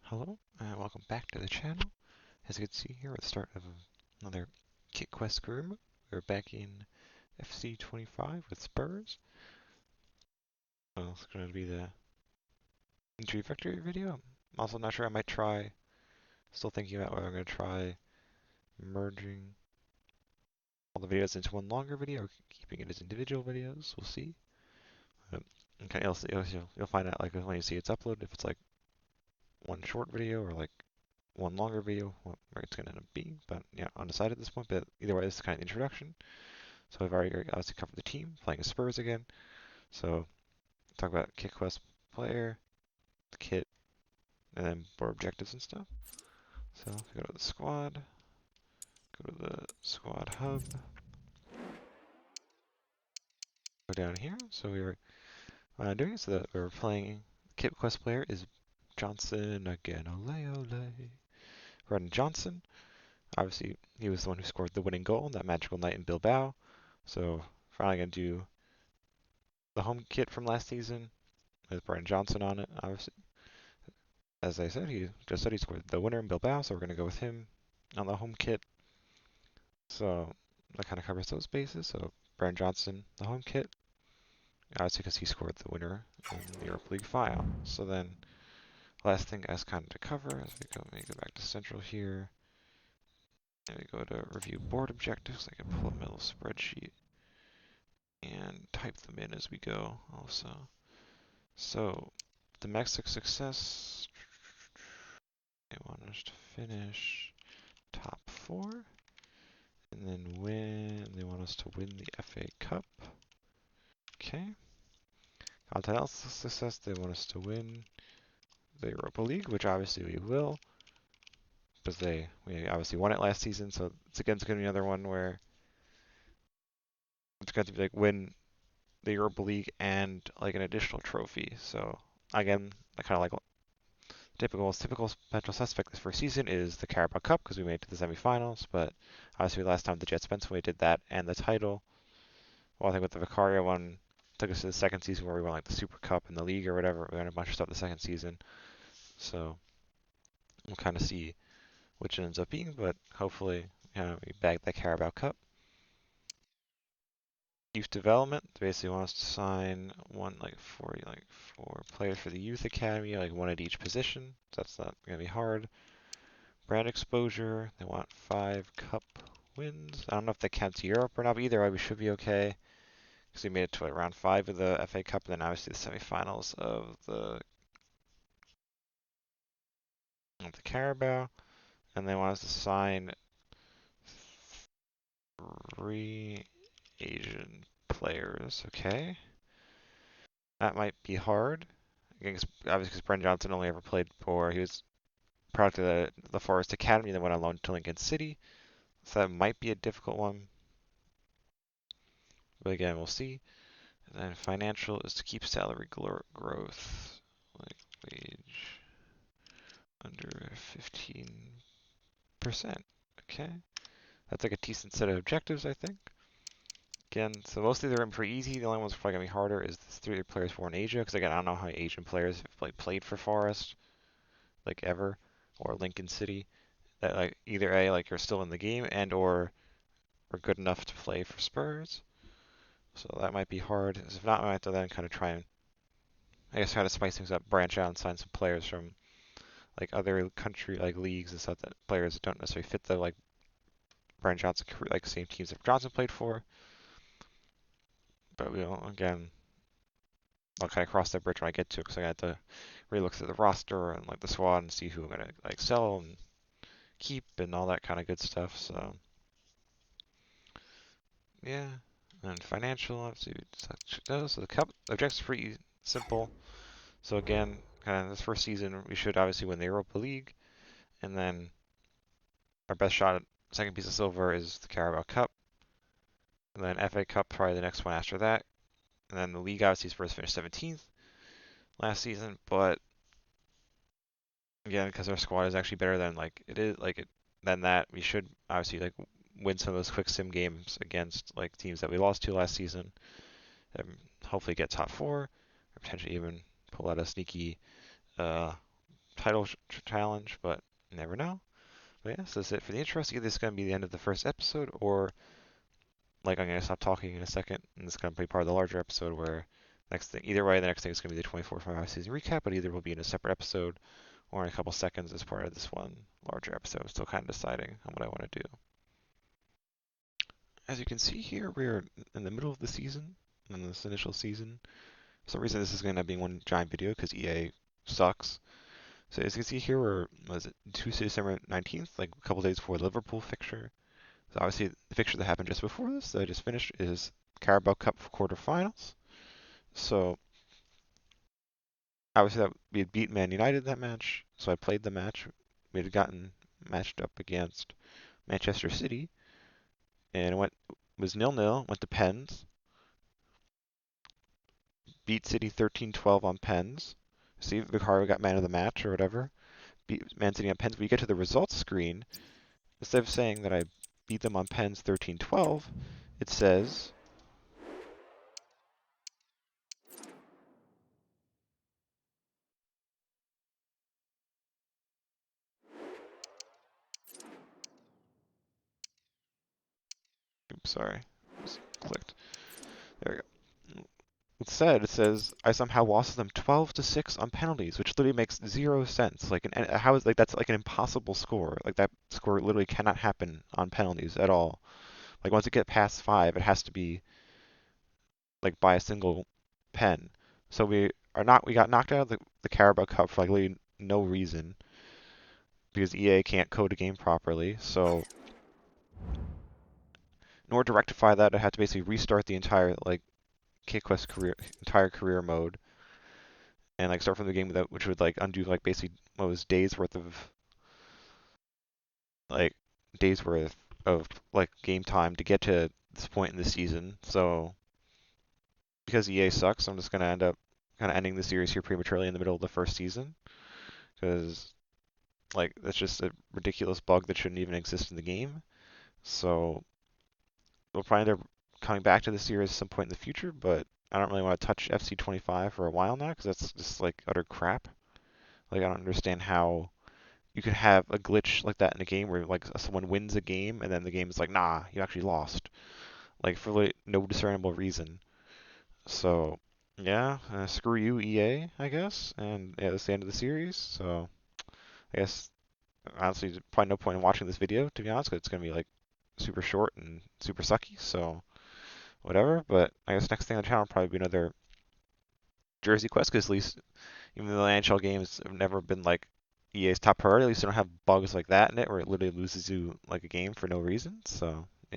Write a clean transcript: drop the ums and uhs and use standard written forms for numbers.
Hello, and welcome back to the channel. As you can see here, at the start of another Kit Quest career mode, we're back in FC 25 with Spurs. So it's going to be the injury victory video. I'm also not sure, I might try, still thinking about whether I'm going to try merging all the videos into one longer video or keeping it as individual videos. We'll see. Okay, you'll find out like when you see it's uploaded, if it's like one short video or like one longer video, what it's going to end up being, but yeah, undecided at this point. But either way, this is kind of the introduction. So I've already obviously covered the team, playing as Spurs again. So talk about Kit Quest player, the kit, and then board objectives and stuff. So if you go to the squad, go to the squad hub, go down here. So we were doing it so that we were playing. Kit Quest player is Johnson again. Ole ole. Brendan Johnson. Obviously, he was the one who scored the winning goal that magical night in Bilbao. So finally gonna do the home kit from last season with Brian Johnson on it, obviously. As I said, he just said he scored the winner in Bilbao, so we're going to go with him on the home kit. So that kind of covers those bases. So Brian Johnson, the home kit, obviously because he scored the winner in the Europa League final. So then last thing as kind of to cover as we go back to Central here. And we go to review board objectives. I can pull a middle spreadsheet and type them in as we go also. So domestic success, they want us to finish top 4, and then they want us to win the FA Cup. Okay. Continental success, they want us to win the Europa League, which obviously we will, because we obviously won it last season, so it's going to be another one where it's going to be like win the Europa League and like an additional trophy. So again, I kind of like typical potential suspect this first season is the Carabao Cup because we made it to the semifinals, but obviously last time the Jets Spencer we did that and the title. Well, I think with the Vicaria one took us to the second season where we won like the Super Cup and the league or whatever. We won a bunch of stuff the second season, so we'll kind of see which it ends up being, but hopefully we bagged that Carabao Cup. Youth development, they basically want us to sign four players for the youth academy, like one at each position. So that's not gonna be hard. Brand exposure, they want 5 cup wins. I don't know if that counts Europe or not, but either way we should be okay. Because we made it to like, round 5 of the FA Cup, and then obviously the semifinals of the Carabao. And they want us to sign 3 Asian players, okay? That might be hard. Obviously, because Brendan Johnson only ever played he was product of the Forest Academy, then went on loan to Lincoln City. So that might be a difficult one. But again, we'll see. And then financial is to keep salary growth, like wage under 15%. Okay, that's like a decent set of objectives, I think. Again, so mostly they're pretty easy. The only ones probably gonna be harder is the 3 players born in Asia, because again, I don't know how many Asian players have played for Forest, like ever, or Lincoln City. That like either A, like you're still in the game, and or are good enough to play for Spurs. So that might be hard. If not, I might have to then kind of try and, I guess, try to spice things up, branch out and sign some players from like other country like leagues and stuff that players that don't necessarily fit the like Brian Johnson like same teams that Johnson played for. But again, I'll kind of cross that bridge when I get to it because I got to really look through the roster and like the squad and see who I'm gonna like sell and keep and all that kind of good stuff. So yeah, and financial obviously. So the cup objectives pretty simple. So again, kind of this first season, we should obviously win the Europa League, and then our best shot at second piece of silver is the Carabao Cup, and then FA Cup probably the next one after that, and then the league obviously Spurs finished 17th last season, but again because our squad is actually better than than that, we should obviously like win some of those quick sim games against like teams that we lost to last season, and hopefully get top 4, or potentially even pull out a sneaky title challenge, but you never know. But yeah, so that's it for the intro. So either this is going to be the end of the first episode, or like I'm going to stop talking in a second, and this is going to be part of the larger episode where next thing, either way, the next thing is going to be the 24-5 season recap, but either will be in a separate episode or in a couple seconds as part of this one larger episode. I'm still kind of deciding on what I want to do. As you can see here, we're in the middle of the season, in this initial season. For some reason, this is going to end up being one giant video because EA sucks. So as you can see here, we're, was it Tuesday, December 19th, like a couple days before the Liverpool fixture. So obviously, the fixture that happened just before this, that I just finished, is Carabao Cup quarterfinals. So obviously, that we had beat Man United that match, so I played the match. We had gotten matched up against Manchester City, and was 0-0, went to pens, beat City 13-12 on pens. See, Vicario got man of the match or whatever. Beat Man City on pens. But you get to the results screen, instead of saying that I beat them on pens 13-12, it says oops, sorry, just clicked. There we go. It says I somehow lost them 12-6 on penalties, which literally makes zero sense. Like, how is like that's like an impossible score? Like that score literally cannot happen on penalties at all. Like once it gets past 5, it has to be like by a single pen. So we got knocked out of the Carabao Cup for like literally no reason because EA can't code a game properly. So in order to rectify that, I had to basically restart the entire like KitQuest career mode and like start from the game without, which would like undo like basically what was like days worth of like game time to get to this point in the season. So because EA sucks, I'm just gonna end up kind of ending the series here prematurely in the middle of the first season because like that's just a ridiculous bug that shouldn't even exist in the game. So we'll probably end up coming back to the series at some point in the future, but I don't really want to touch FC25 for a while now because that's just like utter crap. Like I don't understand how you could have a glitch like that in a game where like someone wins a game and then the game is like, nah, you actually lost, like for like, no discernible reason. So yeah, screw you, EA, I guess. And yeah, that's the end of the series. So I guess honestly, there's probably no point in watching this video to be honest, because it's gonna be like super short and super sucky. So whatever. But I guess next thing on the channel will probably be another Jersey Quest, because at least even though the NHL games have never been like EA's top priority, at least they don't have bugs like that in it where it literally loses you like a game for no reason. So